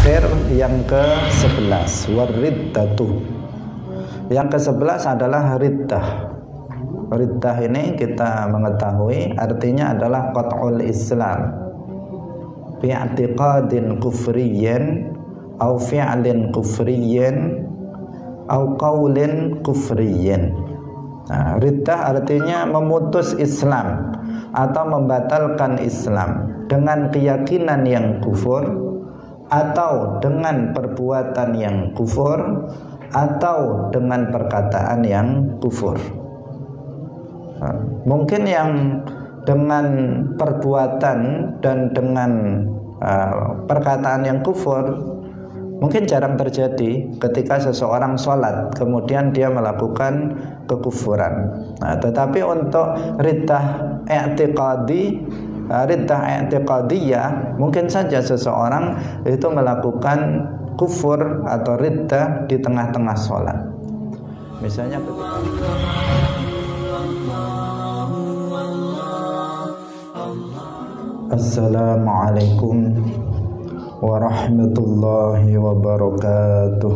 kafir yang ke-11, wariddatu. Yang ke-11 adalah riddah. Riddah ini kita mengetahui artinya adalah qat'ul Islam bi'atiqadin kufriyyin au fi'lin kufriyyin au qaulin kufriyyin. Nah, riddah artinya memutus Islam atau membatalkan Islam dengan keyakinan yang kufur, atau dengan perbuatan yang kufur, atau dengan perkataan yang kufur. Mungkin yang dengan perbuatan dan dengan perkataan yang kufur mungkin jarang terjadi ketika seseorang sholat kemudian dia melakukan kekufuran. Nah, tetapi untuk riddah i'tiqadiyah mungkin saja seseorang itu melakukan kufur atau riddah di tengah-tengah sholat. Misalnya ketika Assalamualaikum warahmatullahi wabarakatuh.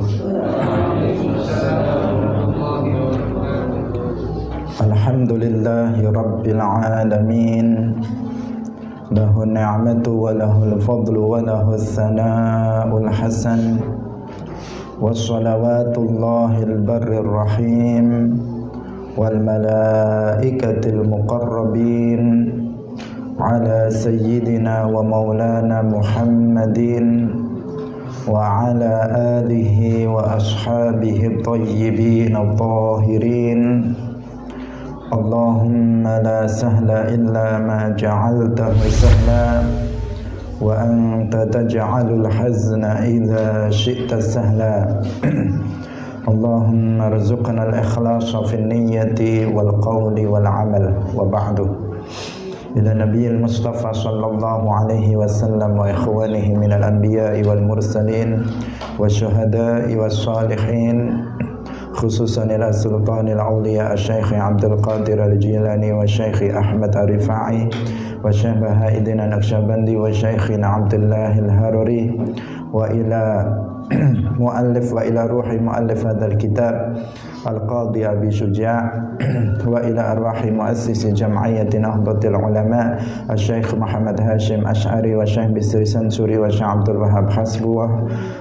Alhamdulillahi rabbil alamin. Lahu ni'matu wa lahul fadlu wa lahus sana'ul hasan. Wassalawatullahil barrir rahim wal malaikatil muqarrabin ala sayyidina wa maulana Muhammadin wa ala alihi wa ashabihi tayyibin at-tahirin. Allahumma la sahla illa ma ja'altahu sahla wa anta taj'alul hazna idza syi'ta sahla. Allahumma arzuqna al-ikhlasa fin niyyati wal qawli wal amal. Wa ba'du. Ila nabiyil Mustafa sallallahu alaihi wasallam wa ikhwanihi minal anbiya'i wal mursalin wa syuhada'i was salihin, khususan ila sultanil awliya Syekh Abdul Qadir Al-Jilani wa Syekh Ahmad Ar-Rifai wa Syekh Baha'iddin An-Naqsyabandi wa Syekh Abdullah Al-Haruri wa ila muallif wa ila ruhi muallif hadzal kitab Al-Qadhi Abi Syuja' wa ila arwahi muassisi jam'iyyati Nahdlatul Ulama Syekh Muhammad Hashim Asy'ari wa Syekh Bisri Sansuri wa Syekh Abdul Wahhab Hasbuwah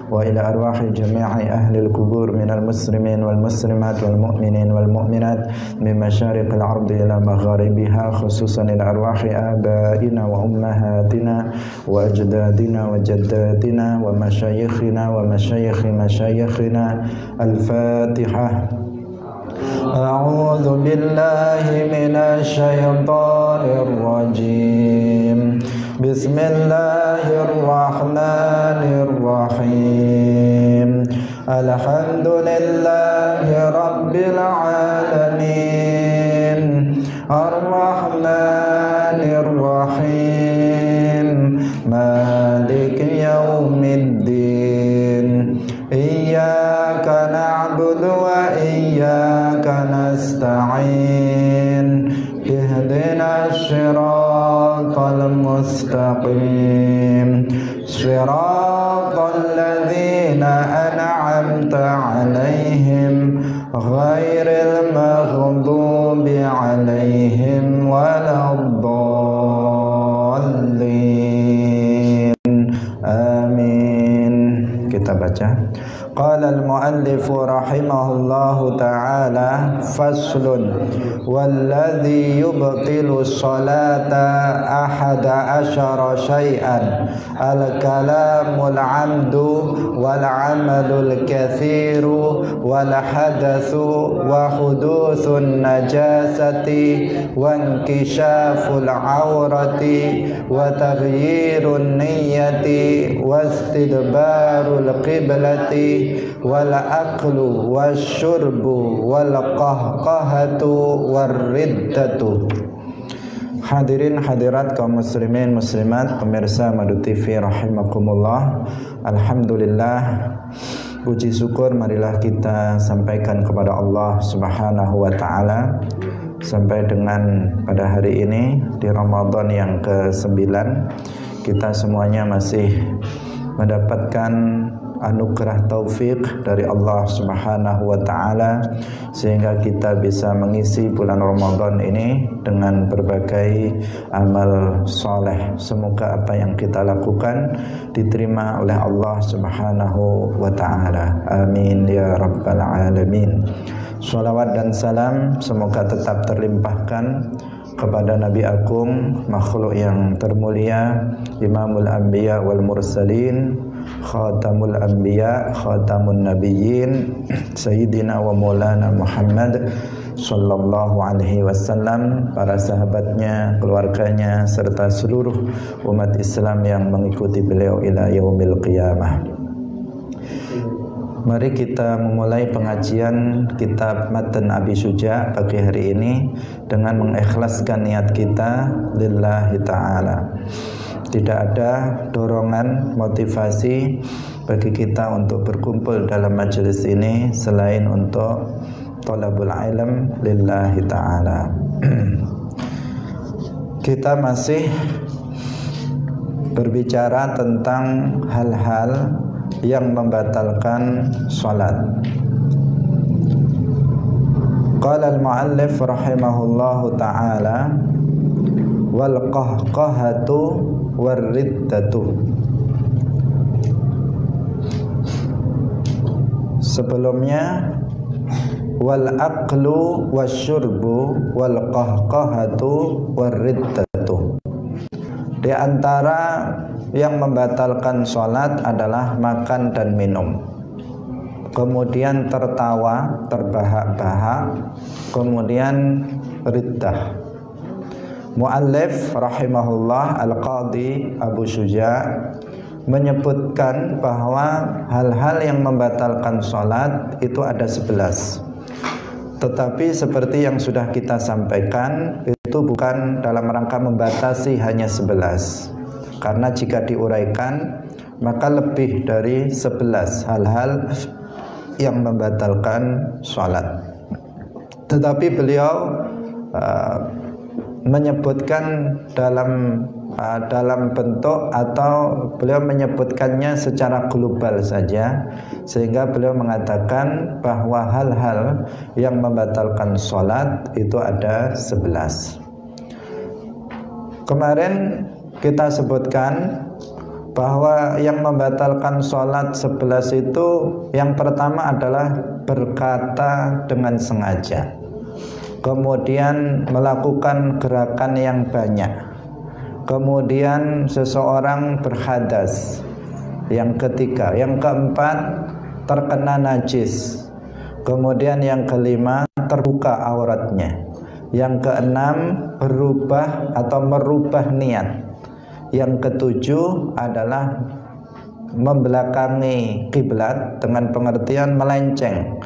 wa ila arwahi jami'i ahli al-qubur minal muslimin wal muslimat wal mu'minin wal mu'minat min masyariqil ardi ila magharibiha, khususan ila arwahi abaina wa ummahatina wa ajdadina wa jaddatina wa masyayikhina wa masyayikhi masyayikhina. Al-Fatihah. A'udzu billahi minasy syaithanir rajim. Bismillahirrahmanirrahim. Alhamdulillahi rabbil alamin. Ar-Rahmanir Rahim. Maliki yaumiddin. Iyyaka na'budu wa iyyaka nasta'in. Ihdinas siratal mustaqim. Siratal ladzina an'amta 'alaihim ghairil maghdubi 'alaihim waladdallin. Amin. Kita baca. Qala al-muallif rahimahullahu ta'ala, faslun walladhi yubtilu salata ahada asyara syai'an al-kalamul amdu wal amalul kathiru wal hadatsu wa huduthun najasati wa inkishaful awrati wa taghyirun niyyati wa istidbarul qiblati wal aklu wasyurbu wal qahqahatu warriddatu. Hadirin hadirat kaum muslimin muslimat pemirsa Madu TV rahimakumullah. Alhamdulillah, puji syukur marilah kita sampaikan kepada Allah Subhanahu wa taala sampai dengan pada hari ini di Ramadan yang ke-9 kita semuanya masih mendapatkan anugerah taufik dari Allah Subhanahu wa taala sehingga kita bisa mengisi bulan Ramadan ini dengan berbagai amal soleh. Semoga apa yang kita lakukan diterima oleh Allah Subhanahu wa taala. Amin ya rabbal alamin. Shalawat dan salam semoga tetap terlimpahkan kepada Nabi Agung, makhluk yang termulia, Imamul Anbiya wal Mursalin, Khatamul Anbiya, Khatamun Nabiyyin, Sayyidina wa Maulana Muhammad sallallahu alaihi wasallam, para sahabatnya, keluarganya, serta seluruh umat Islam yang mengikuti beliau ila yaumil qiyamah. Mari kita memulai pengajian kitab Matan Abi Syuja pagi hari ini dengan mengikhlaskan niat kita lillahi ta'ala. Tidak ada dorongan motivasi bagi kita untuk berkumpul dalam majelis ini selain untuk thalabul ilm lillahi ta'ala. Kita masih berbicara tentang hal-hal yang membatalkan salat. Qala al-muallif rahimahullahu ta'ala wal qahqahatu war riddatu. Sebelumnya wal aqlu wasyurbu wal qahqahatu war riddatu. Di antara yang membatalkan sholat adalah makan dan minum, kemudian tertawa, terbahak-bahak, kemudian riddah. Muallif rahimahullah Al-Qadhi Abu Syuja menyebutkan bahwa hal-hal yang membatalkan sholat itu ada 11. Tetapi seperti yang sudah kita sampaikan, itu bukan dalam rangka membatasi hanya 11. Karena jika diuraikan maka lebih dari 11 hal-hal yang membatalkan sholat. Tetapi beliau menyebutkan dalam bentuk atau beliau menyebutkannya secara global saja, sehingga beliau mengatakan bahwa hal-hal yang membatalkan sholat itu ada 11. Kemarin kita sebutkan bahwa yang membatalkan sholat 11 itu yang pertama adalah berkata dengan sengaja, kemudian melakukan gerakan yang banyak, kemudian seseorang berhadas, yang ketiga, yang keempat terkena najis, kemudian yang kelima terbuka auratnya, yang keenam berubah atau merubah niat, yang ketujuh adalah membelakangi kiblat dengan pengertian melenceng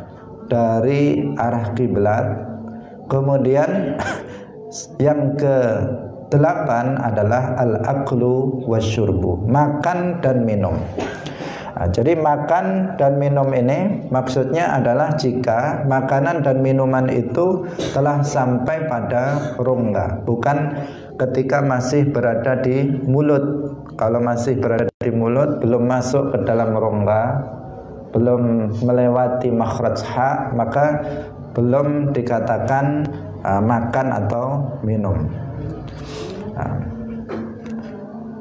dari arah kiblat. Kemudian yang ke-8 adalah al-aklu wasyurbu, makan dan minum. Nah, jadi makan dan minum ini maksudnya adalah jika makanan dan minuman itu telah sampai pada rongga, bukan ketika masih berada di mulut. Kalau masih berada di mulut, belum masuk ke dalam rongga, belum melewati makhraj ha, maka belum dikatakan makan atau minum.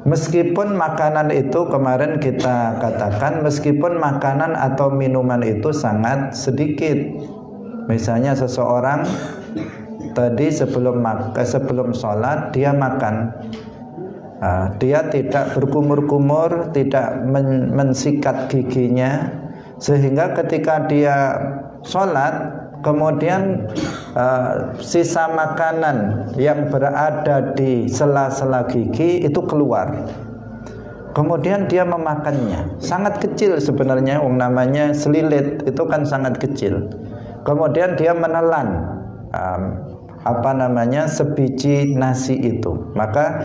Meskipun makanan itu, kemarin kita katakan, meskipun makanan atau minuman itu sangat sedikit. Misalnya seseorang tadi sebelum sholat dia makan, dia tidak berkumur-kumur, tidak mensikat giginya, sehingga ketika dia sholat kemudian sisa makanan yang berada di sela-sela gigi itu keluar, kemudian dia memakannya. Sangat kecil sebenarnya, namanya selilit itu kan sangat kecil. Kemudian dia menelan sebiji nasi itu, maka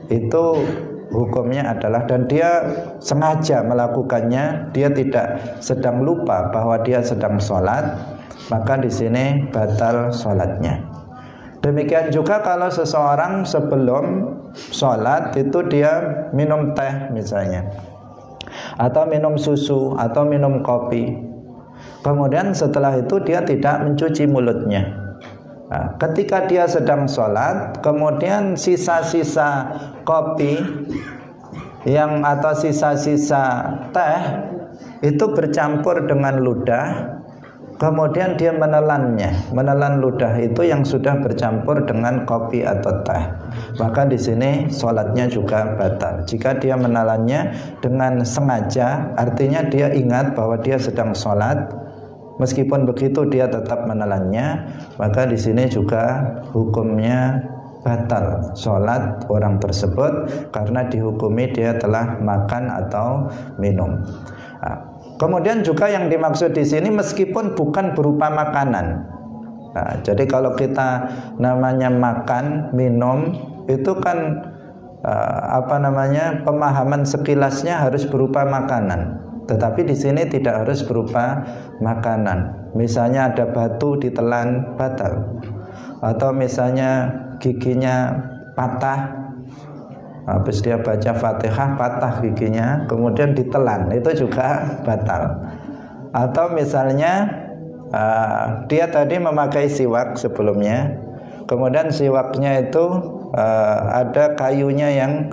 itu hukumnya adalah, dan dia sengaja melakukannya, dia tidak sedang lupa bahwa dia sedang sholat, maka di sini batal sholatnya. Demikian juga kalau seseorang sebelum sholat itu dia minum teh misalnya, atau minum susu atau minum kopi. Kemudian setelah itu dia tidak mencuci mulutnya. Nah, ketika dia sedang sholat, kemudian sisa-sisa kopi atau sisa-sisa teh itu bercampur dengan ludah, kemudian dia menelannya. Menelan ludah itu yang sudah bercampur dengan kopi atau teh, maka di sini sholatnya juga batal. Jika dia menelannya dengan sengaja, artinya dia ingat bahwa dia sedang sholat, meskipun begitu dia tetap menelannya, maka di sini juga hukumnya batal sholat orang tersebut karena dihukumi dia telah makan atau minum. Kemudian juga yang dimaksud di sini meskipun bukan berupa makanan. Nah, jadi kalau kita namanya makan, minum itu kan pemahaman sekilasnya harus berupa makanan. Tetapi di sini tidak harus berupa makanan. Misalnya ada batu ditelan, batal. Atau misalnya giginya patah, habis dia baca Fatihah patah giginya, kemudian ditelan, itu juga batal. Atau misalnya dia tadi memakai siwak sebelumnya, kemudian siwaknya itu ada kayunya yang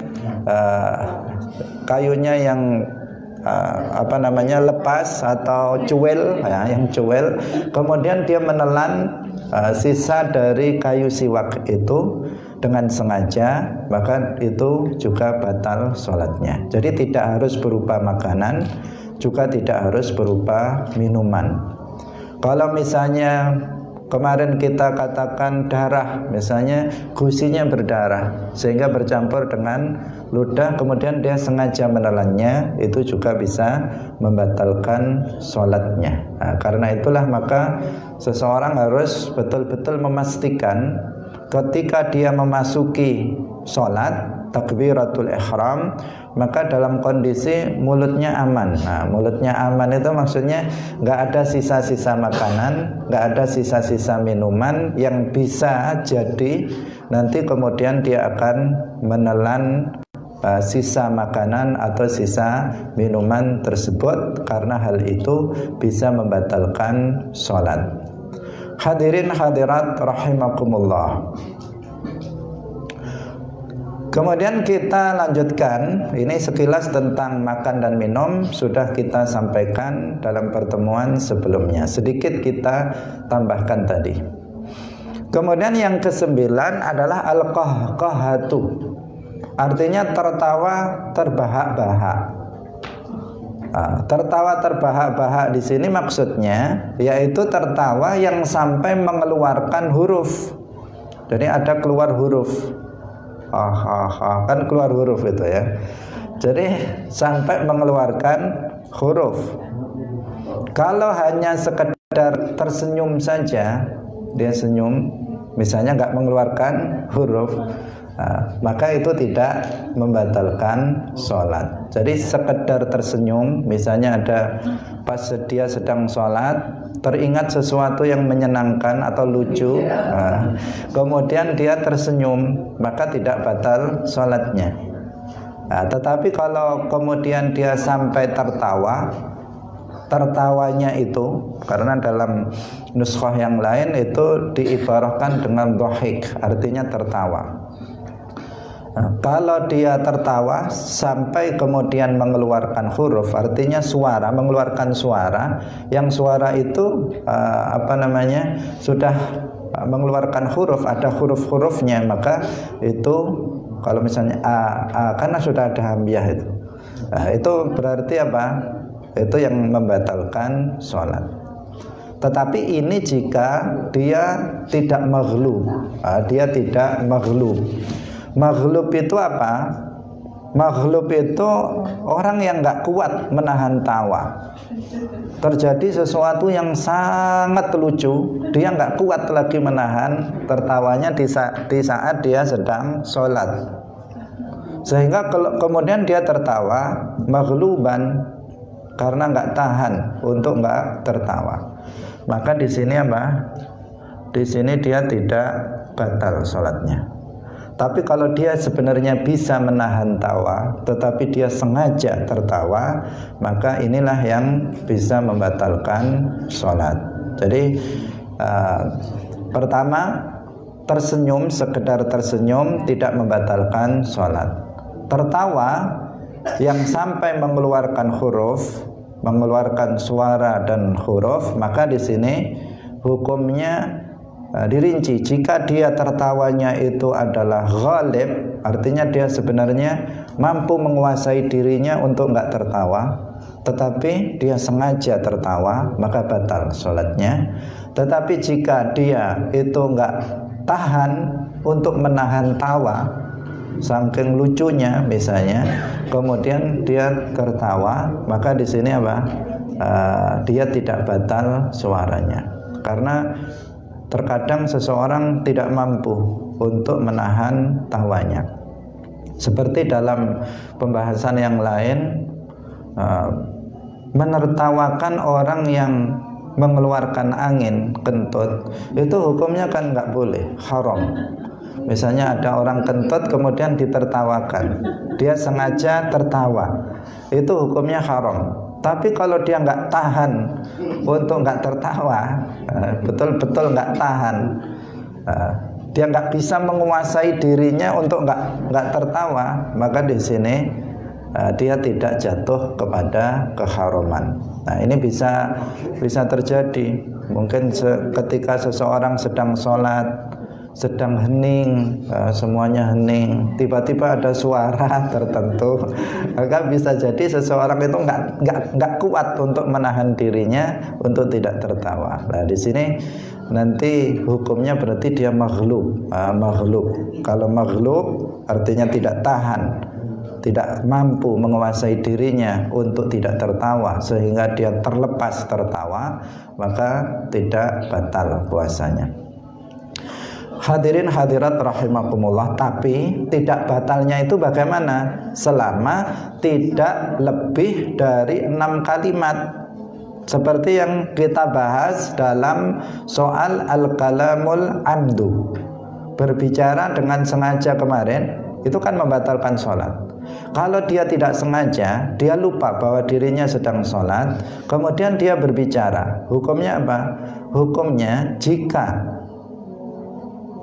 lepas atau cuel, yang cuel, kemudian dia menelan sisa dari kayu siwak itu dengan sengaja, maka itu juga batal sholatnya. Jadi tidak harus berupa makanan, juga tidak harus berupa minuman. Kalau misalnya kemarin kita katakan darah, misalnya gusinya berdarah sehingga bercampur dengan ludah, kemudian dia sengaja menelannya, itu juga bisa membatalkan sholatnya. Nah, karena itulah maka seseorang harus betul-betul memastikan ketika dia memasuki sholat takbiratul ihram, maka dalam kondisi mulutnya aman. Nah, mulutnya aman itu maksudnya nggak ada sisa-sisa makanan, nggak ada sisa-sisa minuman yang bisa jadi nanti kemudian dia akan menelan sisa makanan atau sisa minuman tersebut, karena hal itu bisa membatalkan sholat. Hadirin hadirat rahimakumullah. Kemudian kita lanjutkan, ini sekilas tentang makan dan minum sudah kita sampaikan dalam pertemuan sebelumnya. Sedikit kita tambahkan tadi. Kemudian yang kesembilan adalah al-qahqahatu. Artinya tertawa terbahak-bahak. Tertawa terbahak-bahak di sini maksudnya yaitu tertawa yang sampai mengeluarkan huruf. Jadi ada keluar huruf. Kan keluar huruf itu ya. Jadi sampai mengeluarkan huruf. Kalau hanya sekedar tersenyum saja, dia senyum, misalnya nggak mengeluarkan huruf, maka itu tidak membatalkan sholat. Jadi sekedar tersenyum, misalnya ada pas dia sedang sholat, teringat sesuatu yang menyenangkan atau lucu, kemudian dia tersenyum, maka tidak batal sholatnya. Tetapi kalau kemudian dia sampai tertawa, tertawanya itu, karena dalam nuskhah yang lain itu diibarahkan dengan dhahik, artinya tertawa. Kalau dia tertawa sampai kemudian mengeluarkan huruf, artinya suara, mengeluarkan suara, yang suara itu sudah mengeluarkan huruf, ada huruf-hurufnya, maka itu kalau misalnya karena sudah ada hamzah itu berarti apa? Itu yang membatalkan sholat. Tetapi ini jika dia tidak maghlub, dia tidak maghlub. Maghlub itu apa? Maghlub itu orang yang nggak kuat menahan tawa. Terjadi sesuatu yang sangat lucu, dia nggak kuat lagi menahan tertawanya di saat dia sedang sholat, sehingga kemudian dia tertawa maghluban karena nggak tahan untuk nggak tertawa. Maka di sini apa? Di sini dia tidak batal sholatnya. Tapi kalau dia sebenarnya bisa menahan tawa, tetapi dia sengaja tertawa, maka inilah yang bisa membatalkan sholat. Jadi pertama, tersenyum, sekedar tersenyum tidak membatalkan sholat. Tertawa yang sampai mengeluarkan huruf, mengeluarkan suara dan huruf, maka di sini hukumnya dirinci. Jika dia tertawanya itu adalah ghalib, artinya dia sebenarnya mampu menguasai dirinya untuk enggak tertawa, tetapi dia sengaja tertawa, maka batal sholatnya. Tetapi jika dia itu enggak tahan untuk menahan tawa, saking lucunya misalnya, kemudian dia tertawa, maka di sini apa? Dia tidak batal suaranya, karena terkadang seseorang tidak mampu untuk menahan tawanya. Seperti dalam pembahasan yang lain, menertawakan orang yang mengeluarkan angin kentut, itu hukumnya kan nggak boleh, haram. Misalnya ada orang kentut kemudian ditertawakan, dia sengaja tertawa, itu hukumnya haram. Tapi kalau dia nggak tahan untuk nggak tertawa, betul-betul nggak tahan, dia nggak bisa menguasai dirinya untuk nggak tertawa, maka di sini dia tidak jatuh kepada keharaman. Nah, ini bisa terjadi. Mungkin ketika seseorang sedang sholat, sedang hening, semuanya hening, tiba-tiba ada suara tertentu, maka bisa jadi seseorang itu nggak kuat untuk menahan dirinya untuk tidak tertawa. Nah, di sini nanti hukumnya berarti dia maghlub. Kalau maghlub artinya tidak tahan, tidak mampu menguasai dirinya untuk tidak tertawa sehingga dia terlepas tertawa, maka tidak batal puasanya. Hadirin hadirat rahimakumullah, tapi tidak batalnya itu bagaimana? Selama tidak lebih dari 6 kalimat, seperti yang kita bahas dalam soal al-kalamul amdu, berbicara dengan sengaja kemarin, itu kan membatalkan sholat. Kalau dia tidak sengaja, dia lupa bahwa dirinya sedang sholat, kemudian dia berbicara, hukumnya apa? Hukumnya jika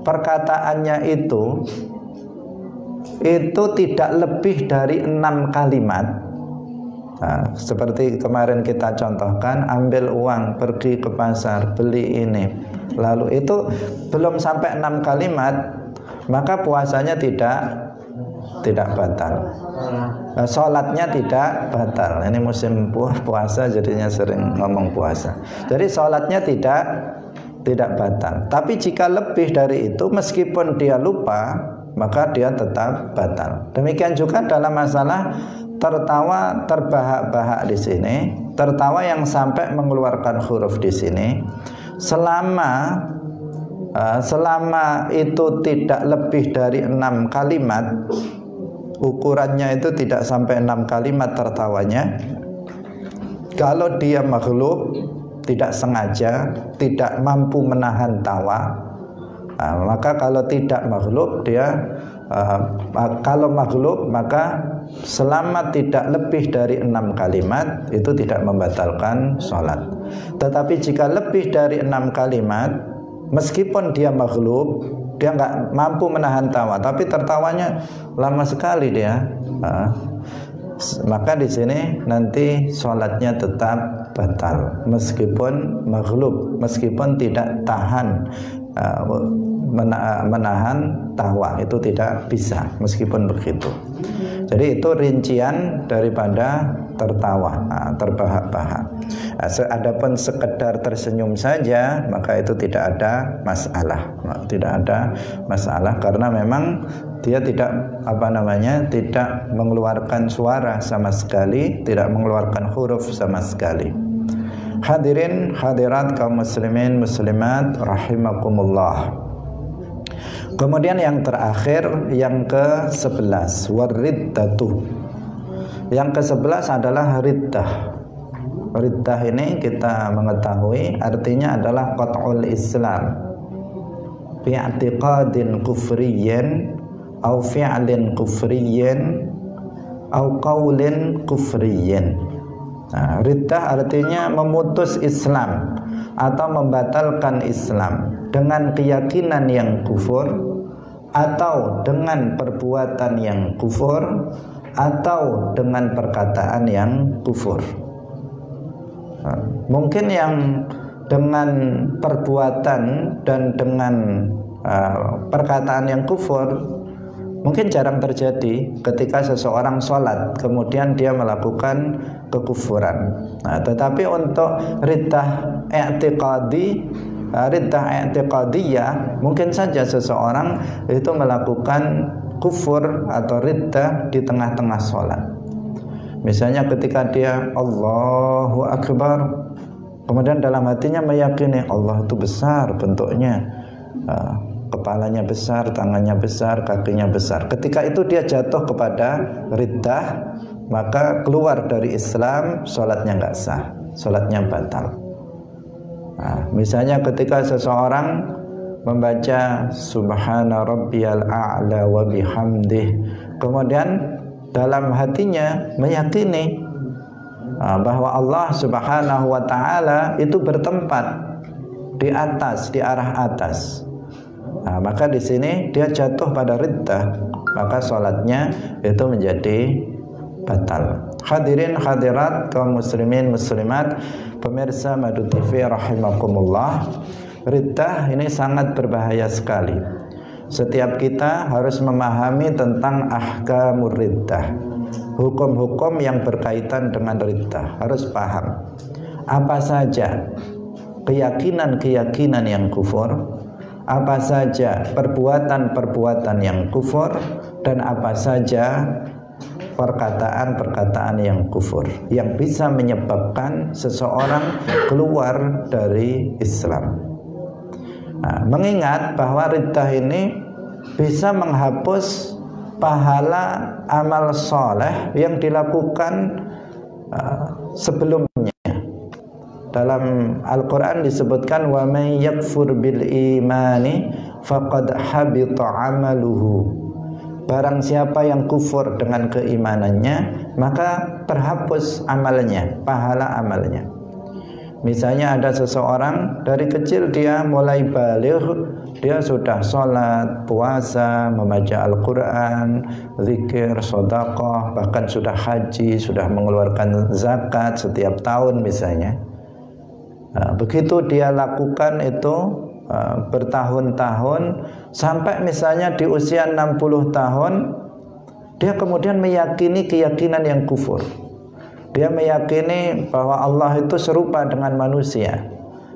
perkataannya itu tidak lebih dari 6 kalimat. Nah, seperti kemarin kita contohkan, ambil uang, pergi ke pasar, beli ini, lalu itu belum sampai 6 kalimat, maka puasanya tidak batal. Sholatnya tidak batal. Ini musim puasa jadinya sering ngomong puasa. Jadi sholatnya tidak batal. Tapi jika lebih dari itu, meskipun dia lupa, maka dia tetap batal. Demikian juga dalam masalah tertawa terbahak-bahak di sini, tertawa yang sampai mengeluarkan huruf di sini, selama itu tidak lebih dari 6 kalimat, ukurannya itu tidak sampai 6 kalimat tertawanya. Kalau dia maghlub, tidak sengaja, tidak mampu menahan tawa, maka kalau tidak maghlub, kalau maghlub, maka selama tidak lebih dari 6 kalimat itu tidak membatalkan sholat. Tetapi jika lebih dari 6 kalimat, meskipun dia maghlub, dia nggak mampu menahan tawa, tapi tertawanya lama sekali dia, maka di sini nanti sholatnya tetap batal meskipun maghlub, meskipun tidak tahan menahan tawa, itu tidak bisa meskipun begitu. Jadi itu rincian daripada tertawa, terbahak-bahak. Adapun sekedar tersenyum saja, maka itu tidak ada masalah, karena memang dia tidak tidak mengeluarkan suara sama sekali, tidak mengeluarkan huruf sama sekali. Hadirin hadirat kaum muslimin muslimat rahimakumullah. Kemudian yang terakhir, yang ke-11, wariddatu. Yang ke-11 adalah riddah. Riddah ini kita mengetahui artinya adalah qat'ul Islam bi'atiqadin kufriyyin au fi'lin kufriyyin au qaulin kufriyyin. Nah, riddah artinya memutus Islam atau membatalkan Islam dengan keyakinan yang kufur, atau dengan perbuatan yang kufur, atau dengan perkataan yang kufur. Nah, mungkin yang dengan perbuatan dan dengan perkataan yang kufur mungkin jarang terjadi ketika seseorang sholat kemudian dia melakukan kekufuran. Nah, tetapi untuk riddah i'tiqadiyah mungkin saja seseorang itu melakukan kufur atau riddah di tengah-tengah sholat. Misalnya ketika dia Allahu Akbar, kemudian dalam hatinya meyakini Allah itu besar bentuknya, kepalanya besar, tangannya besar, kakinya besar. Ketika itu dia jatuh kepada riddah, maka keluar dari Islam, sholatnya nggak sah, sholatnya batal. Nah, misalnya ketika seseorang membaca Subhana Rabbiyal A'la wa bihamdih, kemudian dalam hatinya meyakini bahwa Allah Subhanahu wa Ta'ala itu bertempat di atas, di arah atas. Nah, maka di sini dia jatuh pada riddah, maka sholatnya itu menjadi batal. Hadirin hadirat kaum muslimin muslimat, pemirsa Madu TV rahimakumullah, riddah ini sangat berbahaya sekali. Setiap kita harus memahami tentang ahkamur riddah, hukum-hukum yang berkaitan dengan riddah. Harus paham apa saja keyakinan-keyakinan yang kufur, apa saja perbuatan-perbuatan yang kufur, dan apa saja perkataan-perkataan yang kufur yang bisa menyebabkan seseorang keluar dari Islam. Nah, mengingat bahwa riddah ini bisa menghapus pahala amal soleh yang dilakukan sebelumnya. Dalam Al-Quran disebutkan wa may yakfur bil imani faqad habita amaluhu. Barang siapa yang kufur dengan keimanannya, maka terhapus amalnya, pahala amalnya. Misalnya ada seseorang dari kecil dia mulai baligh, dia sudah sholat, puasa, membaca Al-Quran, zikir, sedekah, bahkan sudah haji, sudah mengeluarkan zakat setiap tahun misalnya. Nah, begitu dia lakukan itu bertahun-tahun, sampai misalnya di usia 60 tahun dia kemudian meyakini keyakinan yang kufur. Dia meyakini bahwa Allah itu serupa dengan manusia.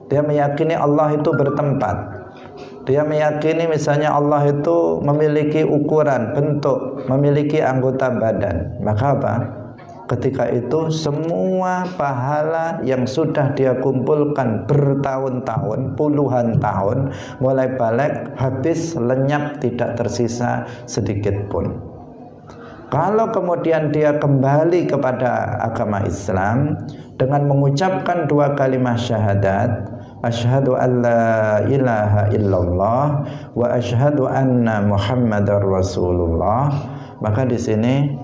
Dia meyakini Allah itu bertempat. Dia meyakini misalnya Allah itu memiliki ukuran, bentuk, memiliki anggota badan. Maka apa? Ketika itu semua pahala yang sudah dia kumpulkan bertahun-tahun, puluhan tahun, mulai balik, habis, lenyap, tidak tersisa sedikit pun. Kalau kemudian dia kembali kepada agama Islam dengan mengucapkan 2 kalimat syahadat, asyhadu an la ilaha illallah wa asyhadu anna Muhammadar Rasulullah, maka di sini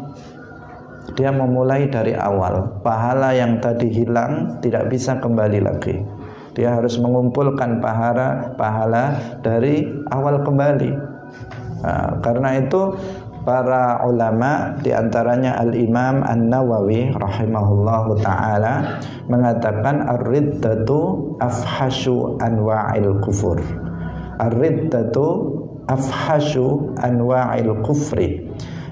dia memulai dari awal. Pahala yang tadi hilang tidak bisa kembali lagi. Dia harus mengumpulkan pahala dari awal kembali. Nah, karena itu para ulama diantaranya Al-Imam An-Nawawi rahimahullahu ta'ala mengatakan ar-riddatu afhashu anwa'il kufur. Ar-riddatu afhashu anwa'il kufri,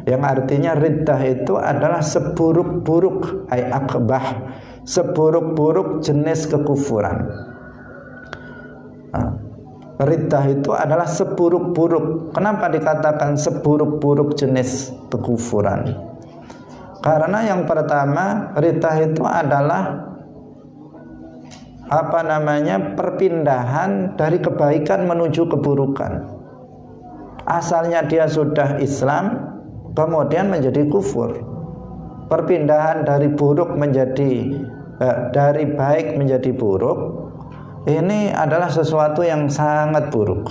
yang artinya riddah itu adalah seburuk-buruk akbah, seburuk-buruk jenis kekufuran. Riddah itu adalah seburuk-buruk. Kenapa dikatakan seburuk-buruk jenis kekufuran? Karena yang pertama, riddah itu adalah perpindahan dari kebaikan menuju keburukan. Asalnya dia sudah Islam, kemudian menjadi kufur. Perpindahan dari buruk menjadi dari baik menjadi buruk, ini adalah sesuatu yang sangat buruk.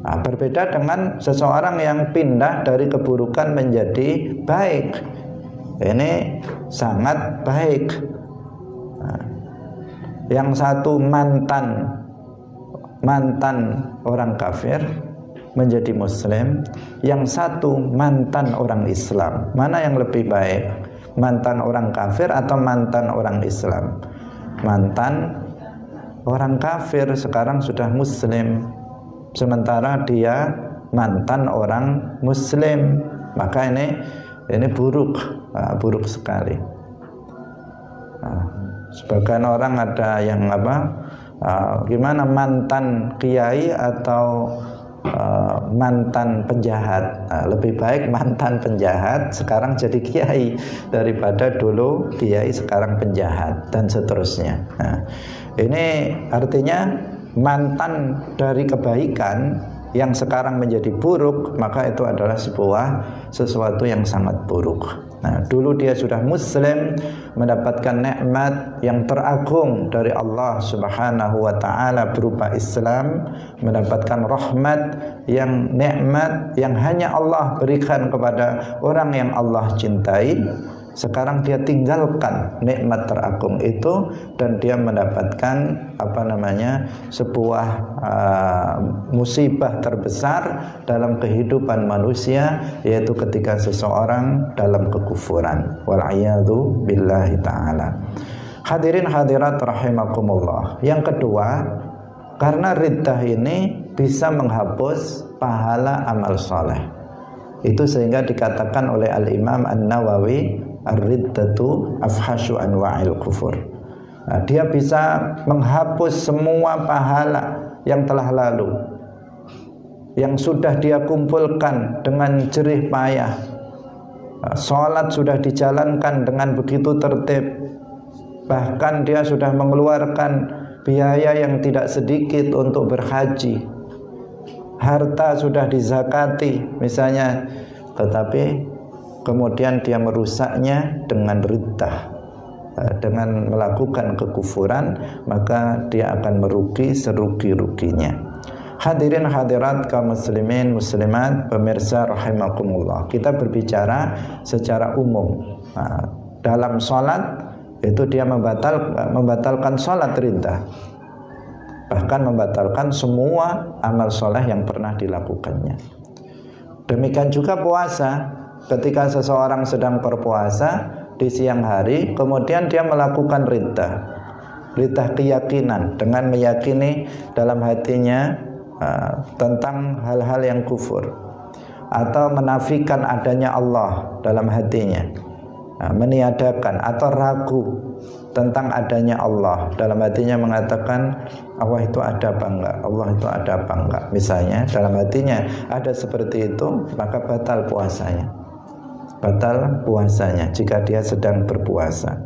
Nah, berbeda dengan seseorang yang pindah dari keburukan menjadi baik. Ini sangat baik. Nah, yang satu mantan orang kafir menjadi muslim, yang satu mantan orang Islam. Mana yang lebih baik? Mantan orang kafir atau mantan orang Islam? Mantan orang kafir sekarang sudah muslim, sementara dia mantan orang muslim. Maka ini buruk, buruk sekali. Sebagian orang ada yang gimana, mantan kiai atau mantan penjahat. Lebih baik mantan penjahat sekarang jadi kiai daripada dulu kiai sekarang penjahat, dan seterusnya. Ini artinya mantan dari kebaikan yang sekarang menjadi buruk, maka itu adalah sesuatu yang sangat buruk. Nah, dulu dia sudah muslim, mendapatkan nikmat yang teragung dari Allah Subhanahu wa taala berupa Islam, mendapatkan rahmat yang nikmat yang hanya Allah berikan kepada orang yang Allah cintai. Sekarang dia tinggalkan nikmat teragung itu dan dia mendapatkan sebuah musibah terbesar dalam kehidupan manusia, yaitu ketika seseorang dalam kekufuran. Wal'iyadu billahi ta'ala. Hadirin hadirat rahimakumullah. Yang kedua, karena riddah ini bisa menghapus pahala amal soleh. Itu sehingga dikatakan oleh Al-Imam An-Nawawi, ar-riddatu afhasyu anwa'il kufur. Nah, dia bisa menghapus semua pahala yang telah lalu, yang sudah dia kumpulkan dengan jerih payah. Sholat sudah dijalankan dengan begitu tertib, bahkan dia sudah mengeluarkan biaya yang tidak sedikit untuk berhaji. Harta sudah dizakati misalnya, tetapi kemudian dia merusaknya dengan riddah, dengan melakukan kekufuran, maka dia akan merugi serugi-ruginya. Hadirin hadirat kaum muslimin muslimat pemirsa rahimakumullah, kita berbicara secara umum. Dalam sholat itu dia membatalkan sholat riddah, bahkan membatalkan semua amal soleh yang pernah dilakukannya. Demikian juga puasa. Ketika seseorang sedang berpuasa di siang hari, kemudian dia melakukan riddah keyakinan dengan meyakini dalam hatinya tentang hal-hal yang kufur, atau menafikan adanya Allah dalam hatinya, meniadakan atau ragu tentang adanya Allah dalam hatinya, mengatakan Allah itu ada apa enggak, Allah itu ada apa enggak, misalnya dalam hatinya ada seperti itu, maka batal puasanya jika dia sedang berpuasa.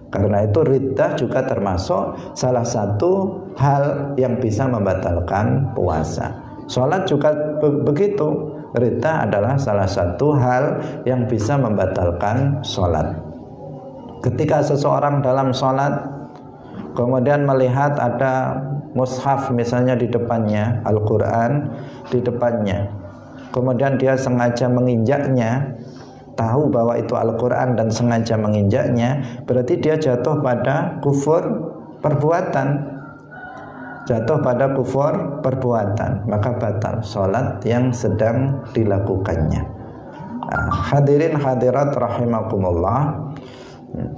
Karena itu riddah juga termasuk salah satu hal yang bisa membatalkan puasa. Sholat juga begitu, riddah adalah salah satu hal yang bisa membatalkan sholat. Ketika seseorang dalam sholat kemudian melihat ada mushaf misalnya di depannya, Al-Quran di depannya, kemudian dia sengaja menginjaknya, tahu bahwa itu Al-Quran dan sengaja menginjaknya, berarti dia jatuh pada kufur perbuatan, maka batal sholat yang sedang dilakukannya. Hadirin hadirat rahimakumullah,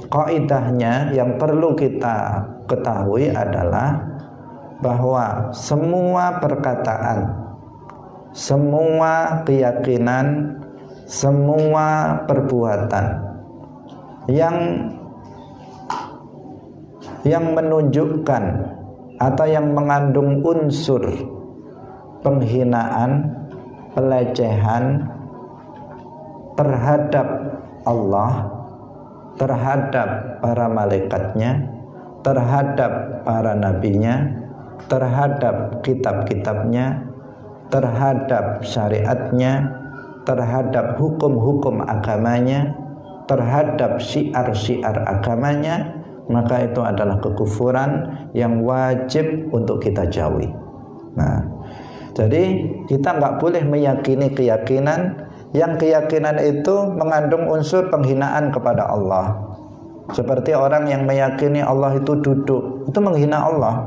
kaidahnya yang perlu kita ketahui adalah bahwa semua perkataan, semua keyakinan, semua perbuatan yang menunjukkan atau yang mengandung unsur penghinaan, pelecehan terhadap Allah, terhadap para malaikatnya, terhadap para nabinya, terhadap kitab-kitabnya, terhadap syariatnya, terhadap hukum-hukum agamanya, terhadap syiar-syiar agamanya, maka itu adalah kekufuran yang wajib untuk kita jauhi. Nah, Jadi kita nggak boleh meyakini keyakinan yang keyakinan itu mengandung unsur penghinaan kepada Allah. Seperti orang yang meyakini Allah itu duduk, itu menghina Allah.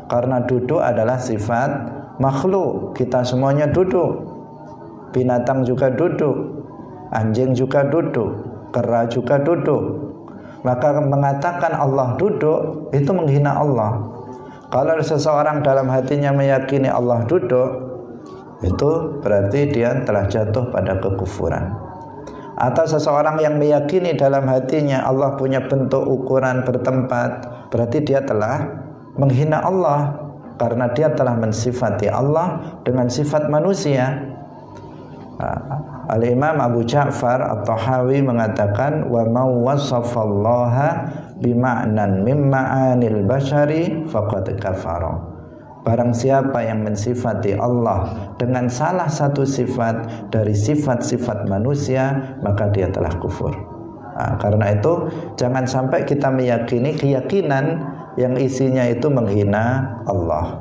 Karena duduk adalah sifat makhluk, kita semuanya duduk. Binatang juga duduk, anjing juga duduk, kera juga duduk. Maka mengatakan Allah duduk itu menghina Allah. Kalau seseorang dalam hatinya meyakini Allah duduk, itu berarti dia telah jatuh pada kekufuran. Atau seseorang yang meyakini dalam hatinya Allah punya bentuk ukuran bertempat, berarti dia telah menghina Allah, karena dia telah mensifati Allah dengan sifat manusia. Al-Imam Abu Ja'far At-Tahawi mengatakan, wa ma wasafallaha bima'nan min ma'anil bashari faqad kafara. Barang siapa yang mensifati Allah dengan salah satu sifat dari sifat-sifat manusia, maka dia telah kufur. Karena itu jangan sampai kita meyakini keyakinan yang isinya itu menghina Allah,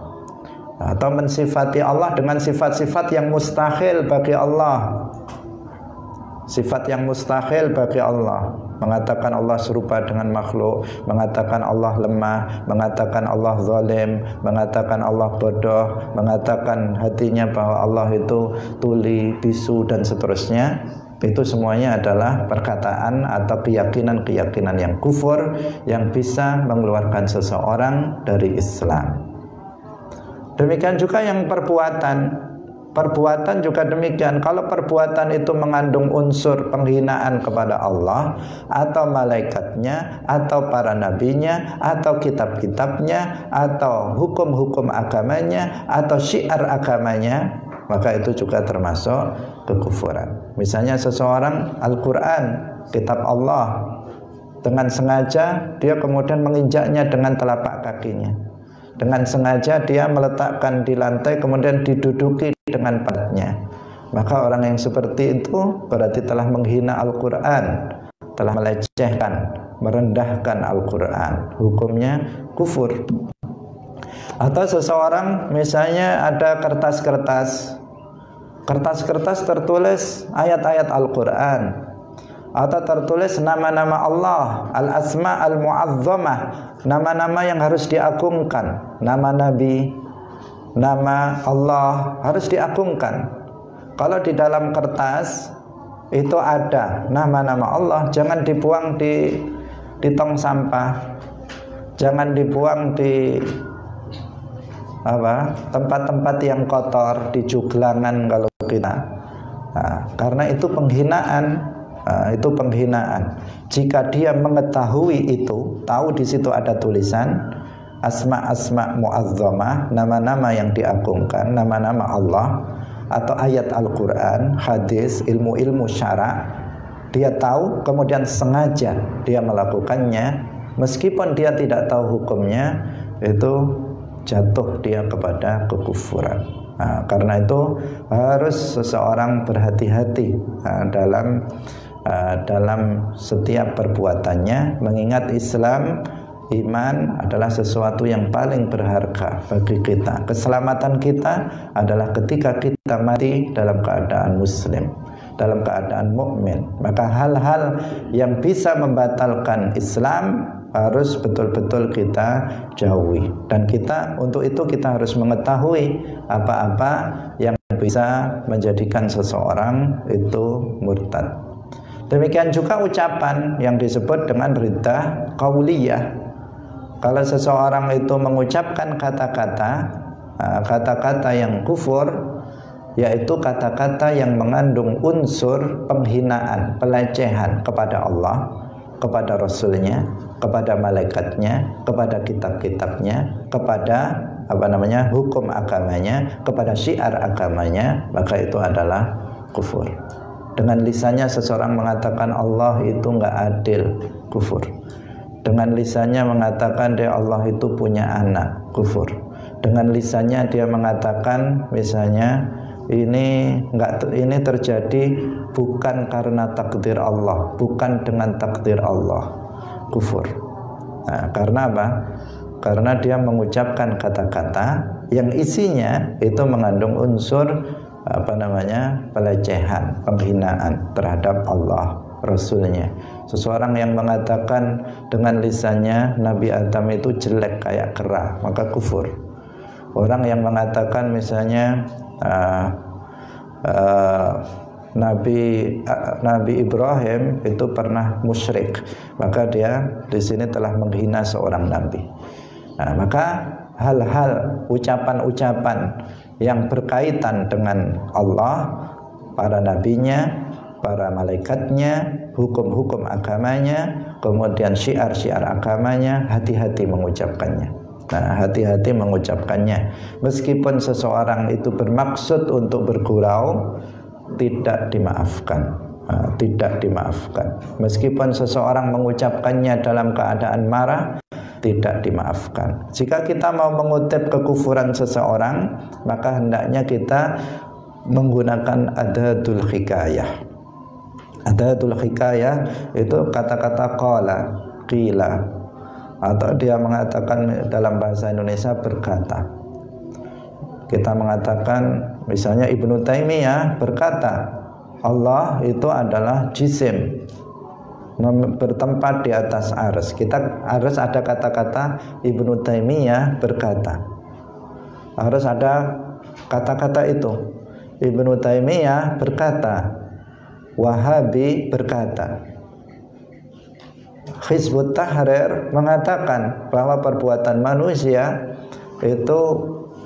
atau mensifati Allah dengan sifat-sifat yang mustahil bagi Allah. Sifat yang mustahil bagi Allah, mengatakan Allah serupa dengan makhluk, mengatakan Allah lemah, mengatakan Allah zalim, mengatakan Allah bodoh, mengatakan hatinya bahwa Allah itu tuli, bisu, dan seterusnya. Itu semuanya adalah perkataan atau keyakinan-keyakinan yang kufur, yang bisa mengeluarkan seseorang dari Islam. Demikian juga yang perbuatan juga demikian. Kalau perbuatan itu mengandung unsur penghinaan kepada Allah atau malaikatnya atau para nabinya atau kitab-kitabnya atau hukum-hukum agamanya atau syiar agamanya, maka itu juga termasuk kekufuran. Misalnya seseorang Al-Quran, kitab Allah, dengan sengaja dia kemudian menginjaknya dengan telapak kakinya, dengan sengaja dia meletakkan di lantai kemudian diduduki dengan pantatnya, maka orang yang seperti itu berarti telah menghina Al-Quran, telah melecehkan, merendahkan Al-Quran, hukumnya kufur. Atau seseorang misalnya ada kertas-kertas tertulis ayat-ayat Al-Quran, atau tertulis nama-nama Allah, al-asma al-mu'azzamah, nama-nama yang harus diagungkan, nama Nabi, nama Allah harus diagungkan. Kalau di dalam kertas itu ada nama-nama Allah, jangan dibuang di tong sampah, jangan dibuang di tempat-tempat yang kotor, di juglangan kalau kita. Karena itu penghinaan. Itu penghinaan. Jika dia mengetahui itu, tahu di situ ada tulisan asma mu'azzamah, nama-nama yang diagungkan, nama-nama Allah, atau ayat Al-Quran, hadis, ilmu-ilmu syara', dia tahu kemudian sengaja dia melakukannya, meskipun dia tidak tahu hukumnya, itu jatuh dia kepada kekufuran. Karena itu harus seseorang berhati-hati dalam setiap perbuatannya, mengingat Islam, iman adalah sesuatu yang paling berharga bagi kita. Keselamatan kita adalah ketika kita mati dalam keadaan muslim, dalam keadaan mukmin. Maka hal-hal yang bisa membatalkan Islam harus betul-betul kita jauhi, dan untuk itu kita harus mengetahui apa-apa yang bisa menjadikan seseorang itu murtad. Demikian juga ucapan yang disebut dengan riddah qauliyah. Kalau seseorang itu mengucapkan kata-kata yang kufur, yaitu kata-kata yang mengandung unsur penghinaan, pelecehan kepada Allah, kepada Rasulnya, kepada malaikatnya, kepada kitab-kitabnya, kepada hukum agamanya, kepada syiar agamanya, maka itu adalah kufur. Dengan lisannya seseorang mengatakan Allah itu enggak adil, kufur. Dengan lisannya mengatakan dia Allah itu punya anak, kufur. Dengan lisannya dia mengatakan misalnya ini terjadi bukan karena takdir Allah, bukan dengan takdir Allah, kufur. Karena apa? Karena dia mengucapkan kata-kata yang isinya itu mengandung unsur pelecehan, penghinaan terhadap Allah, Rasulnya. Seseorang yang mengatakan dengan lisannya Nabi Adam itu jelek kayak kera, maka kufur. Orang yang mengatakan misalnya Nabi Ibrahim itu pernah musyrik, maka dia di sini telah menghina seorang nabi. Maka hal-hal, ucapan-ucapan yang berkaitan dengan Allah, para nabinya, para malaikatnya, hukum-hukum agamanya, kemudian syiar-syiar agamanya, hati-hati mengucapkannya. Hati-hati mengucapkannya. Meskipun seseorang itu bermaksud untuk bergurau, tidak dimaafkan. Tidak dimaafkan. Meskipun seseorang mengucapkannya dalam keadaan marah, tidak dimaafkan. Jika kita mau mengutip kekufuran seseorang, maka hendaknya kita menggunakan adatul hikayah. Adatul hikayah itu kata-kata qala, qila, atau dia mengatakan dalam bahasa Indonesia berkata. Kita mengatakan misalnya Ibnu Taimiyah berkata Allah itu adalah jisim, bertempat di atas arsy. Kita harus ada kata-kata Ibnu Taimiyah berkata. Harus ada kata-kata itu. Ibnu Taimiyah berkata, Wahabi berkata. Hizbut Tahrir mengatakan bahwa perbuatan manusia itu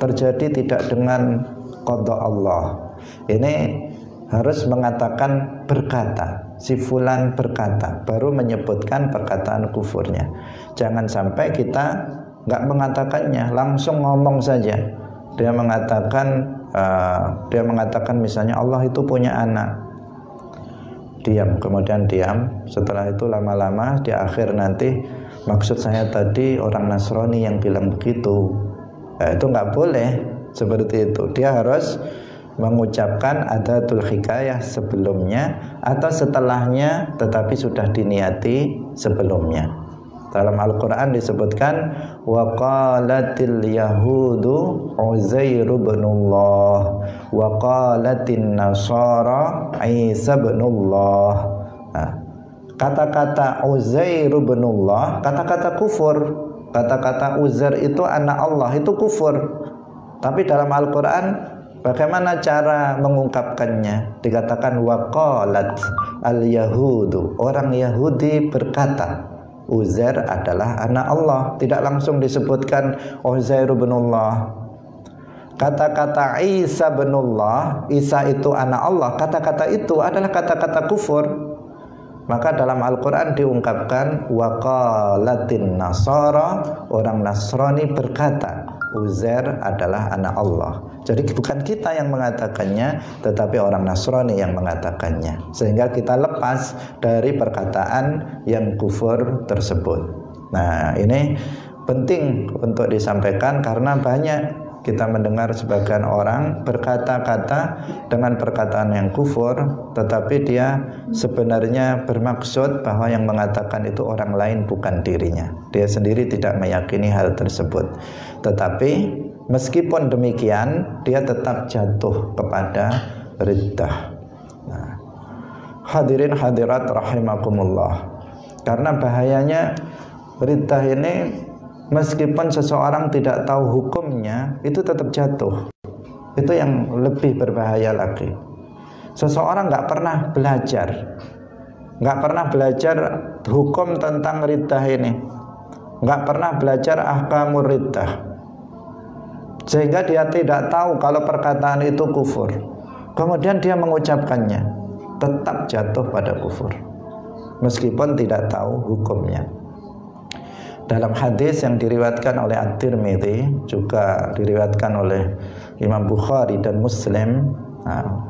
terjadi tidak dengan qada Allah. Ini harus mengatakan berkata. Si fulan berkata, baru menyebutkan perkataan kufurnya. Jangan sampai kita nggak mengatakannya, langsung ngomong saja. Dia mengatakan misalnya Allah itu punya anak. Diam, kemudian diam. Setelah itu lama-lama di akhir nanti, maksud saya tadi orang Nasrani yang bilang begitu. Itu nggak boleh seperti itu. Dia harus mengucapkan adatul hikayah sebelumnya atau setelahnya, tetapi sudah diniati sebelumnya. Dalam Al-Quran disebutkan wa qalatil yahudu Uzair ibnullah wa qalatin nasara Isa ibnullah. Kata-kata Uzair ibnullah, kata-kata kufur. Kata-kata Uzair itu anak Allah, itu kufur. Tapi dalam Al-Quran bagaimana cara mengungkapkannya? Dikatakan waqalat al-yahudu, orang Yahudi berkata Uzair adalah anak Allah. Tidak langsung disebutkan Uzair ibnullah. Kata-kata Isa ibnullah, Isa itu anak Allah, kata-kata itu adalah kata-kata kufur. Maka dalam Al-Quran diungkapkan waqalatin nasara, orang Nasrani berkata Uzair adalah anak Allah. Jadi bukan kita yang mengatakannya, tetapi orang Nasrani yang mengatakannya. Sehingga kita lepas dari perkataan yang kufur tersebut. Nah, ini penting untuk disampaikan karena banyak kita mendengar sebagian orang berkata-kata dengan perkataan yang kufur, tetapi dia sebenarnya bermaksud bahwa yang mengatakan itu orang lain bukan dirinya. Dia sendiri tidak meyakini hal tersebut. Tetapi meskipun demikian, dia tetap jatuh kepada riddah. Nah, hadirin hadirat rahimakumullah. Karena bahayanya riddah ini, meskipun seseorang tidak tahu hukumnya, itu tetap jatuh. Itu yang lebih berbahaya lagi. Seseorang nggak pernah belajar hukum tentang riddah ini, nggak pernah belajar ahkamur riddah, sehingga dia tidak tahu kalau perkataan itu kufur. Kemudian dia mengucapkannya, tetap jatuh pada kufur, meskipun tidak tahu hukumnya. Dalam hadis yang diriwayatkan oleh At-Tirmidzi, juga diriwayatkan oleh Imam Bukhari dan Muslim,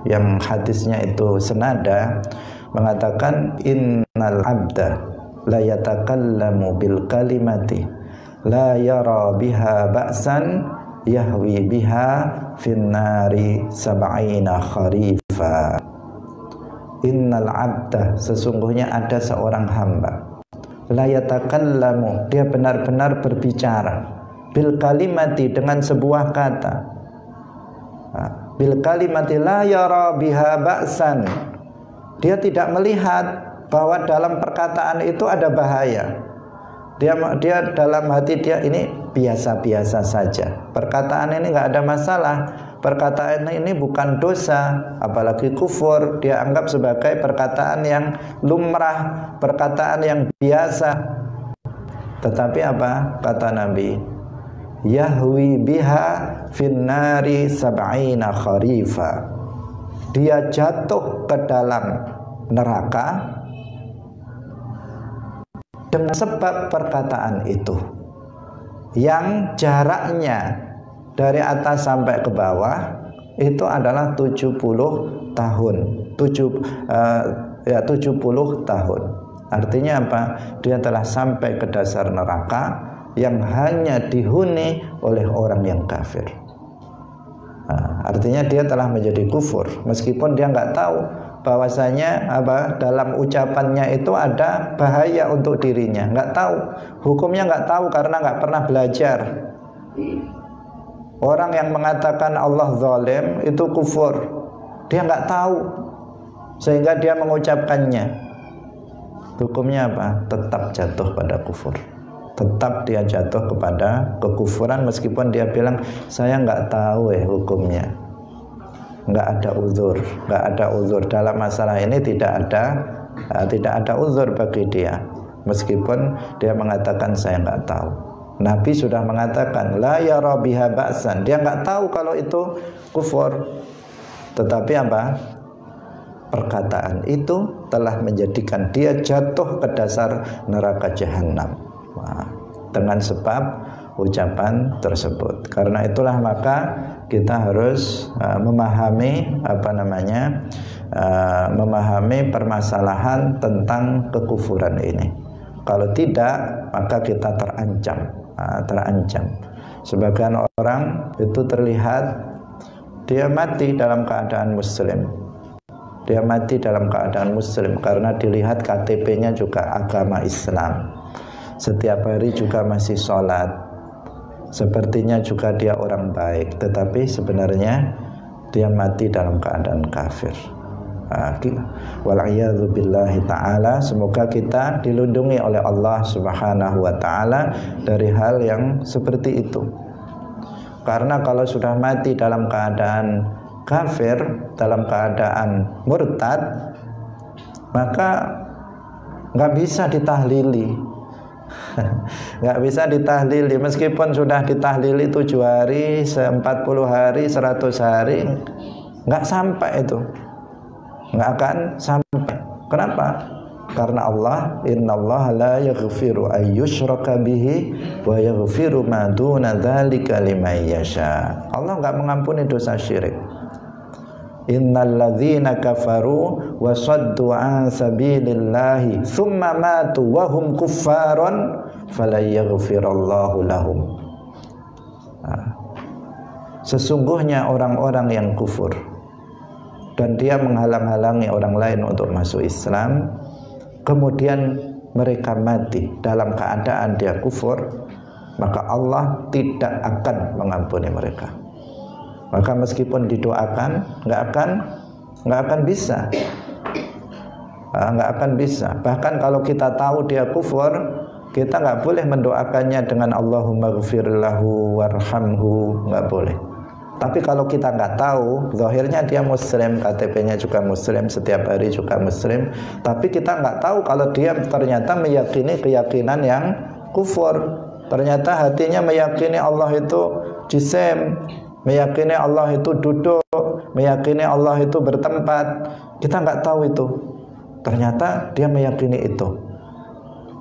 yang hadisnya itu senada, mengatakan innal abda la yatakallamu bil kalimati la yara biha ba'san yahwi biha finnari sab'ina kharifa. Innal abda, sesungguhnya ada seorang hamba, la yatakallamu, dia benar-benar berbicara bil kalimati, dengan sebuah kata. Bil kalimati la yara biha ba'san. Dia tidak melihat bahwa dalam perkataan itu ada bahaya. Dia dalam hati dia ini biasa-biasa saja. Perkataan ini nggak ada masalah. Perkataan ini bukan dosa, apalagi kufur. Dia anggap sebagai perkataan yang lumrah, perkataan yang biasa. Tetapi apa kata Nabi? Yahwi biha finnari sab'ina kharifa. Dia jatuh ke dalam neraka dengan sebab perkataan itu, yang jaraknya dari atas sampai ke bawah itu adalah 70 tahun. 70 tahun. Artinya apa? Dia telah sampai ke dasar neraka yang hanya dihuni oleh orang yang kafir. Artinya dia telah menjadi kufur, meskipun dia nggak tahu bahwasanya dalam ucapannya itu ada bahaya untuk dirinya. Nggak tahu, hukumnya nggak tahu karena nggak pernah belajar. Orang yang mengatakan Allah zalim itu kufur, dia nggak tahu, sehingga dia mengucapkannya. Hukumnya apa? Tetap jatuh pada kufur. Tetap dia jatuh kepada kekufuran, meskipun dia bilang saya nggak tahu hukumnya. Nggak ada uzur dalam masalah ini, tidak ada uzur bagi dia, meskipun dia mengatakan saya nggak tahu. Nabi sudah mengatakan la yara biha ba'san, dia nggak tahu kalau itu kufur, tetapi apa? Perkataan itu telah menjadikan dia jatuh ke dasar neraka jahanam dengan sebab ucapan tersebut. Karena itulah maka kita harus memahami memahami permasalahan tentang kekufuran ini. Kalau tidak, maka kita terancam. Sebagian orang itu terlihat dia mati dalam keadaan muslim. Dia mati dalam keadaan muslim karena dilihat KTP-nya juga agama Islam. Setiap hari juga masih sholat. Sepertinya juga dia orang baik, tetapi sebenarnya dia mati dalam keadaan kafir. Wal'iyadzu billahi ta'ala. Semoga kita dilindungi oleh Allah subhanahu wa ta'ala dari hal yang seperti itu. Karena kalau sudah mati dalam keadaan kafir, dalam keadaan murtad, maka nggak bisa ditahlili. Nggak bisa ditahlili, meskipun sudah ditahlili 7 hari, 40 hari, 100 hari, nggak sampai itu, nggak akan sampai. Kenapa? Karena Allah, innallaha la yaghfiru ay yushraka bihi wa yaghfiru ma duna dzalika liman yasha. Allah nggak mengampuni dosa syirik. Innal ladzina kafaru wa saddu an sabilillahi tsumma matu wa hum kuffarun fala yaghfirallahu lahum. Sesungguhnya orang-orang yang kufur dan dia menghalang-halangi orang lain untuk masuk Islam, kemudian mereka mati dalam keadaan dia kufur, maka Allah tidak akan mengampuni mereka. Maka meskipun didoakan, nggak akan bisa, nggak akan bisa. Bahkan kalau kita tahu dia kufur, kita nggak boleh mendoakannya dengan Allahumma ghfir lahu warhamhu, nggak boleh. Tapi kalau kita nggak tahu, zahirnya dia muslim, KTP-nya juga muslim, setiap hari juga muslim, tapi kita nggak tahu kalau dia ternyata meyakini keyakinan yang kufur. Ternyata hatinya meyakini Allah itu jisim, meyakini Allah itu duduk, meyakini Allah itu bertempat. Kita nggak tahu itu. Ternyata dia meyakini itu.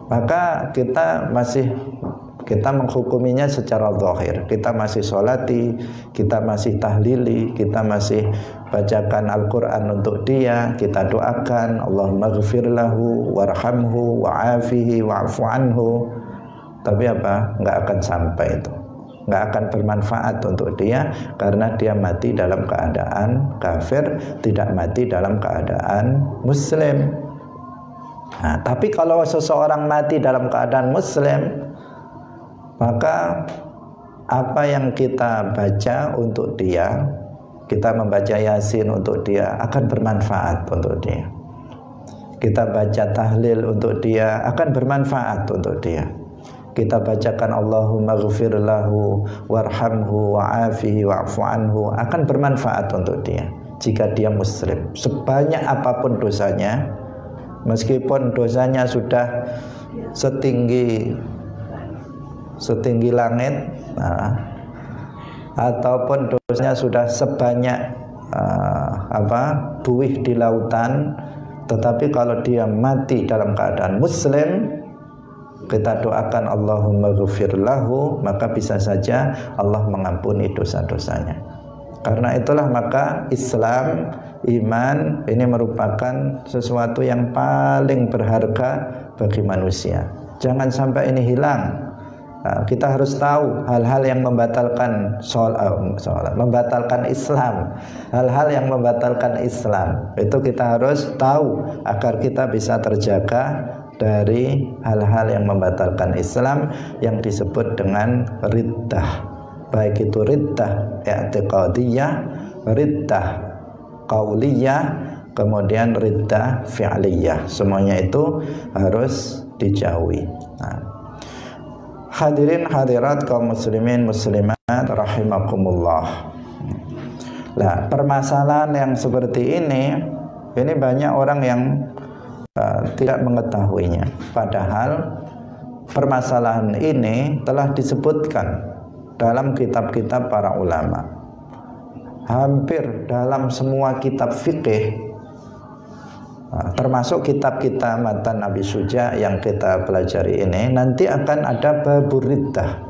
Maka kita menghukuminya secara zahir. Kita masih sholati, kita masih tahlili, kita masih bacakan Al-Quran untuk dia, kita doakan Allahumma ghfir lahu warhamhu wa'afihi wa'fu anhu. Tapi apa? Nggak akan sampai itu, nggak akan bermanfaat untuk dia, karena dia mati dalam keadaan kafir, tidak mati dalam keadaan muslim. Nah, tapi kalau seseorang mati dalam keadaan muslim, maka apa yang kita baca untuk dia, kita membaca Yasin untuk dia akan bermanfaat untuk dia. Kita baca tahlil untuk dia akan bermanfaat untuk dia. Kita bacakan Allahumma ghfir lahu warhamhu wa'afihi wa'fu anhu akan bermanfaat untuk dia jika dia muslim. Sebanyak apapun dosanya, meskipun dosanya sudah setinggi langit, ataupun dosanya sudah sebanyak buih di lautan, tetapi kalau dia mati dalam keadaan muslim, kita doakan Allahumma ghfir lahu, maka bisa saja Allah mengampuni dosa-dosanya. Karena itulah maka Islam, iman ini merupakan sesuatu yang paling berharga bagi manusia. Jangan sampai ini hilang. Kita harus tahu hal-hal yang membatalkan membatalkan Islam, hal-hal yang membatalkan Islam itu kita harus tahu agar kita bisa terjaga dari hal-hal yang membatalkan Islam yang disebut dengan riddah, baik itu riddah i'tiqadiyah, riddah qauliyah, kemudian riddah fi'liyah. Semuanya itu harus dijauhi. Hadirin hadirat kaum muslimin muslimat rahimakumullah. Nah, permasalahan yang seperti ini banyak orang yang tidak mengetahuinya. Padahal permasalahan ini telah disebutkan dalam kitab-kitab para ulama. Hampir dalam semua kitab fikih, termasuk kitab-kitab matan Abi Suja yang kita pelajari ini, nanti akan ada babur riddah.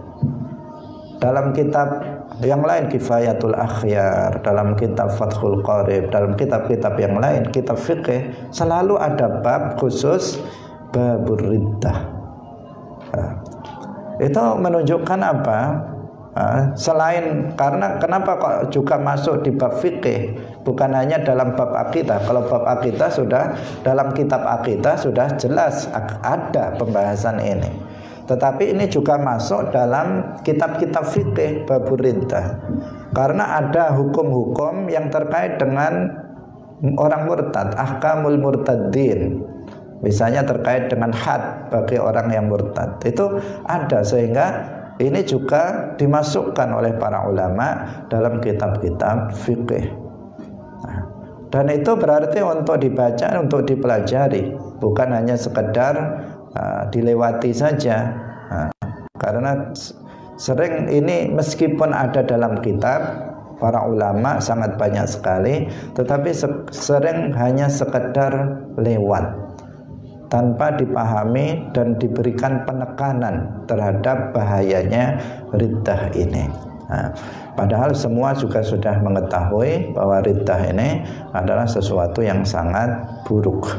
Dalam kitab yang lain Kifayatul Akhyar, dalam kitab Fathul Qarib, dalam kitab-kitab yang lain, kitab fikih, selalu ada bab khusus babur riddah. Itu menunjukkan apa? Selain karena kenapa kok juga masuk di bab fikih, bukan hanya dalam bab akidah. Kalau bab akidah sudah dalam kitab akidah sudah jelas ada pembahasan ini. Tetapi ini juga masuk dalam kitab-kitab fikih babur riddah. Karena ada hukum-hukum yang terkait dengan orang murtad, ahkamul murtadin. Misalnya terkait dengan had bagi orang yang murtad. Itu ada, sehingga ini juga dimasukkan oleh para ulama dalam kitab-kitab fikih. Dan itu berarti untuk dibaca, untuk dipelajari, bukan hanya sekedar dilewati saja. Karena sering ini meskipun ada dalam kitab para ulama sangat banyak sekali, tetapi sering hanya sekedar lewat tanpa dipahami dan diberikan penekanan terhadap bahayanya riddah ini. Padahal semua juga sudah mengetahui bahwa riddah ini adalah sesuatu yang sangat buruk.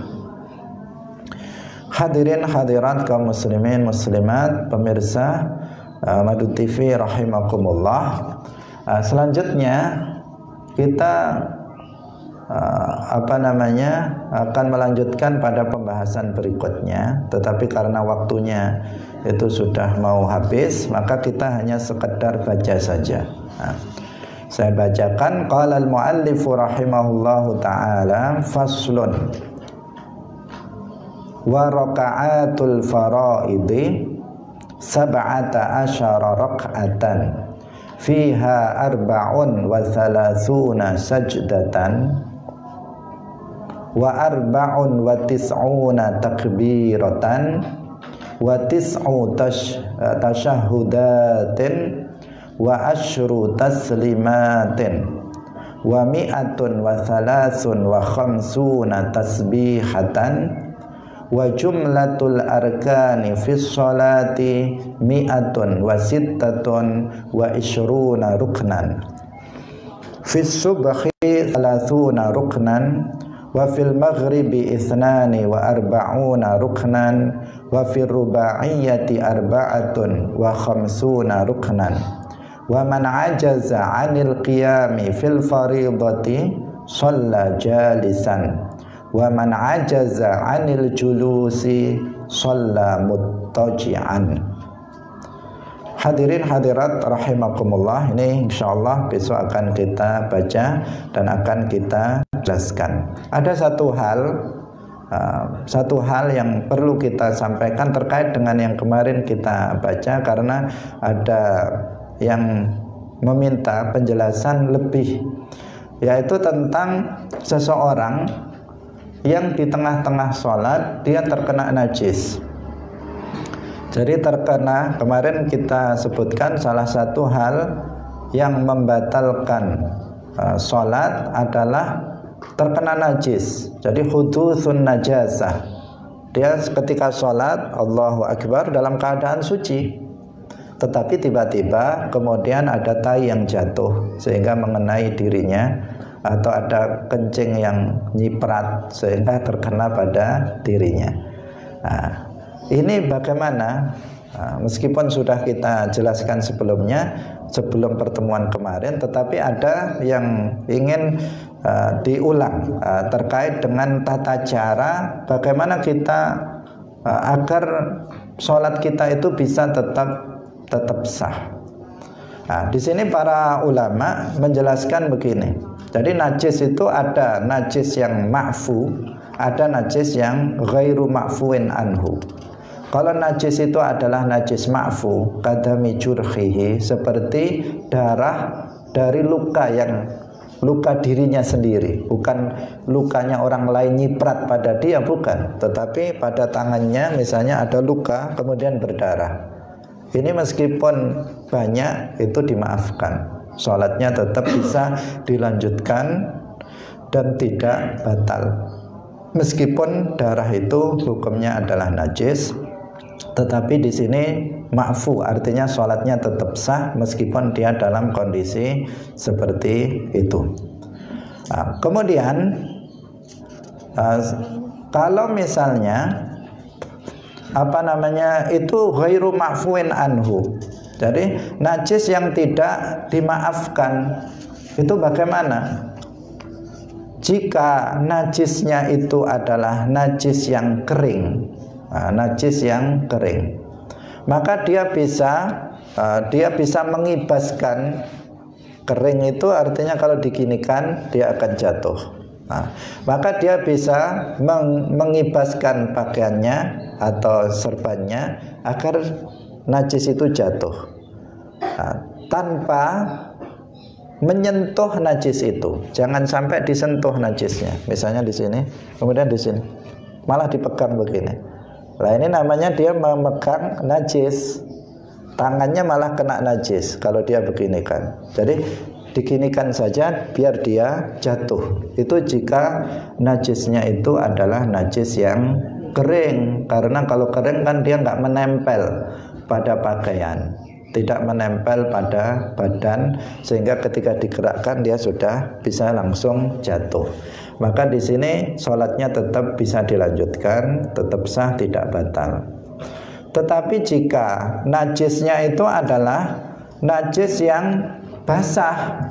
Hadirin hadirat kaum muslimin muslimat, pemirsa Madu TV rahimakumullah. Selanjutnya kita akan melanjutkan pada pembahasan berikutnya, tetapi karena waktunya itu sudah mau habis, maka kita hanya sekedar baca saja. Saya bacakan. Qala al-muallifu rahimahullahu ta'ala, faslun wa raka'atul faraidi sab'ata asyara rak'atan fiha arba'un wa thalathuna sajdatan wa arba'un wa tis'una takbiratan wa tis'u tashahhudatin wa asyru taslimatin wa mi'atun wa thalathun wa khamsuna tasbihatan wa jumlatul arkani fis salati mi'atun wa sittatun wa ishruna ruknan fis subhi thalathuna ruknan wa fil maghribi ithnani wa arba'una ruknan wa fil ruba'iyyati arba'atun wa khamsuna ruknan wa man ajaza 'anil qiyami fil fariidati shalla jalisan wa man ajaza 'anil julusi shalla muttaji'an. Hadirin hadirat rahimakumullah, ini insyaallah besok akan kita baca dan akan kita jelaskan. Ada satu hal yang perlu kita sampaikan terkait dengan yang kemarin kita baca, karena ada yang meminta penjelasan lebih, yaitu tentang seseorang yang di tengah-tengah sholat dia terkena najis. Jadi kemarin kita sebutkan salah satu hal yang membatalkan sholat adalah terkena najis. Jadi hudusun najasah, dia ketika sholat Allahu Akbar dalam keadaan suci, tetapi tiba-tiba kemudian ada tai yang jatuh sehingga mengenai dirinya, atau ada kencing yang nyiprat sehingga terkena pada dirinya. Nah, ini bagaimana? Meskipun sudah kita jelaskan sebelumnya, sebelum pertemuan kemarin, tetapi ada yang ingin diulang terkait dengan tata cara bagaimana kita agar sholat kita itu bisa tetap sah. Nah, di sini para ulama menjelaskan begini. Jadi najis itu ada najis yang ma'fu, ada najis yang ghairu ma'fuin anhu. Kalau najis itu adalah najis ma'fu, kadami jurhihi, seperti darah dari luka dirinya sendiri, bukan lukanya orang lain nyiprat pada dia, bukan, tetapi pada tangannya misalnya ada luka kemudian berdarah. Ini meskipun banyak itu dimaafkan, sholatnya tetap bisa dilanjutkan dan tidak batal. Meskipun darah itu hukumnya adalah najis, tetapi di sini ma'fu, artinya sholatnya tetap sah meskipun dia dalam kondisi seperti itu. Nah, kemudian kalau misalnya itu ghairu ma'fuin anhu, jadi najis yang tidak dimaafkan, itu bagaimana? Jika najisnya itu adalah najis yang kering, maka dia bisa mengibaskan. Kering itu artinya kalau diginikan dia akan jatuh. Maka dia bisa mengibaskan pakaiannya atau serbannya agar najis itu jatuh, tanpa menyentuh najis itu. Jangan sampai disentuh najisnya. Misalnya di sini, kemudian di sini, malah dipegang begini. Nah, ini namanya dia memegang najis. Tangannya malah kena najis kalau dia beginikan. Jadi diginikan saja biar dia jatuh. Itu jika najisnya itu adalah najis yang kering. Karena kalau kering kan dia nggak menempel pada pakaian, tidak menempel pada badan, sehingga ketika digerakkan dia sudah bisa langsung jatuh. Maka di sini sholatnya tetap bisa dilanjutkan, tetap sah, tidak batal. Tetapi jika najisnya itu adalah najis yang basah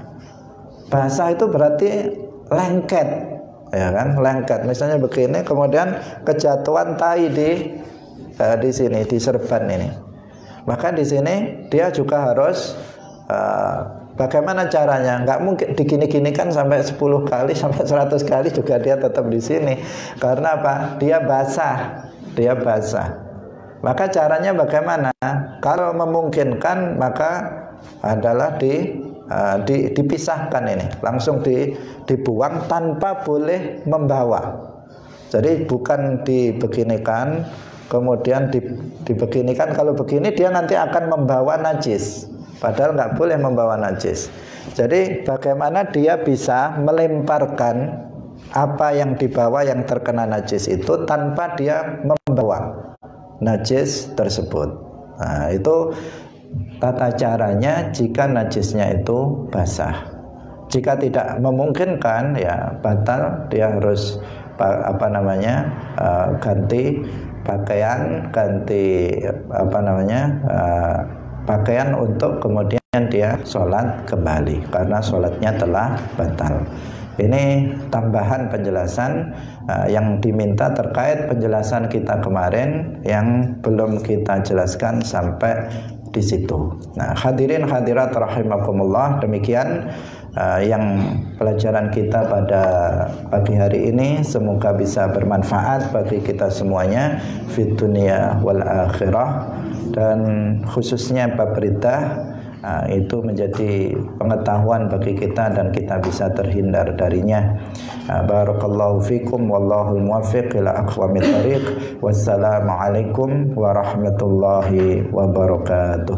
itu berarti lengket, ya kan? Lengket. Misalnya begini, kemudian kejatuhan tai di sini, di serban ini. Maka di sini dia juga harus bagaimana caranya? Nggak mungkin digini-ginikan sampai 10 kali, sampai 100 kali juga dia tetap di sini. Karena apa? Dia basah. Maka caranya bagaimana? Kalau memungkinkan maka adalah dipisahkan ini, langsung dibuang tanpa boleh membawa. Jadi bukan dibeginikan kemudian dibeginikan. Kalau begini dia nanti akan membawa najis, padahal nggak boleh membawa najis. Jadi bagaimana dia bisa melemparkan apa yang dibawa yang terkena najis itu tanpa dia membawa najis tersebut. Nah, itu tata caranya jika najisnya itu basah. Jika tidak memungkinkan, ya batal, dia harus ganti pakaian, pakaian untuk kemudian dia sholat kembali karena sholatnya telah batal. Ini tambahan penjelasan yang diminta terkait penjelasan kita kemarin yang belum kita jelaskan sampai di situ. Nah, hadirin hadirat rahimakumullah, demikian yang pelajaran kita pada pagi hari ini, semoga bisa bermanfaat bagi kita semuanya fid dunya wal akhirah, dan khususnya bab riddah itu menjadi pengetahuan bagi kita dan kita bisa terhindar darinya. Barakallahu fikum wallahul muwaffiq ila aqwamit thariq. Wassalamualaikum warahmatullahi wabarakatuh.